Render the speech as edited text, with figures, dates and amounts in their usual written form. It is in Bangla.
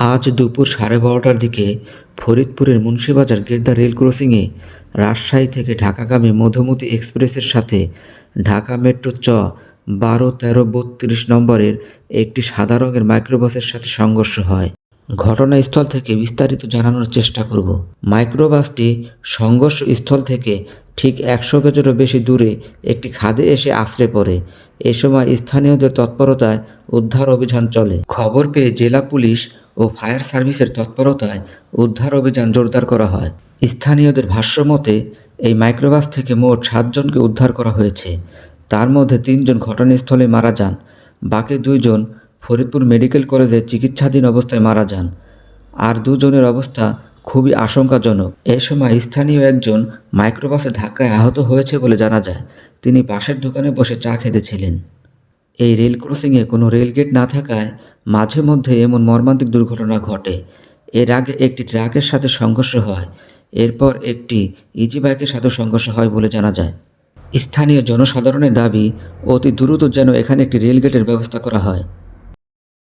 আজ দুপুর 12:30টার দিকে ফরিদপুরের মুন্সিবাজার গেদ্দা রেল ক্রসিংয়ে রাজশাহী থেকে ঢাকাগামী মধুমতি এক্সপ্রেসের সাথে ঢাকা মেট্রো 12, 13, 32 নম্বরের একটি সাদা রঙের মাইক্রোবাসের সাথে সংঘর্ষ হয়। ঘটনাস্থল থেকে বিস্তারিত জানানোর চেষ্টা করব। মাইক্রোবাসটি সংঘর্ষস্থল থেকে ঠিক 100 গজেরও বেশি দূরে একটি খাদে এসে আছড়ে পড়ে। এ সময় স্থানীয়দের তৎপরতায় উদ্ধার অভিযান চলে। খবর পেয়ে জেলা পুলিশ ও ফায়ার সার্ভিসের তৎপরতায় উদ্ধার অভিযান জোরদার করা হয়। স্থানীয়দের ভাষ্যমতে এই মাইক্রোবাস থেকে মোট 7 জনকে উদ্ধার করা হয়েছে। তার মধ্যে 3 জন ঘটনাস্থলে মারা যান, বাকি 2 জন ফরিদপুর মেডিকেল কলেজে চিকিৎসাধীন অবস্থায় মারা যান। আর 2 জনের অবস্থা খুবই আশঙ্কাজনক। এ সময় স্থানীয় একজন মাইক্রোবাসের ধাক্কায় আহত হয়েছে বলে জানা যায়। তিনি পাশের দোকানে বসে চা খেতেছিলেন। এই রেল ক্রসিংয়ে কোনো রেলগেট না থাকায় মাঝে মধ্যে এমন মর্মান্তিক দুর্ঘটনা ঘটে। এর আগে একটি ট্রাকের সাথে সংঘর্ষ হয়, এরপর একটি ইজি বাইকের সাথে সংঘর্ষ হয় বলে জানা যায়। স্থানীয় জনসাধারণের দাবি, অতি দ্রুত যেন এখানে একটি রেলগেটের ব্যবস্থা করা হয়।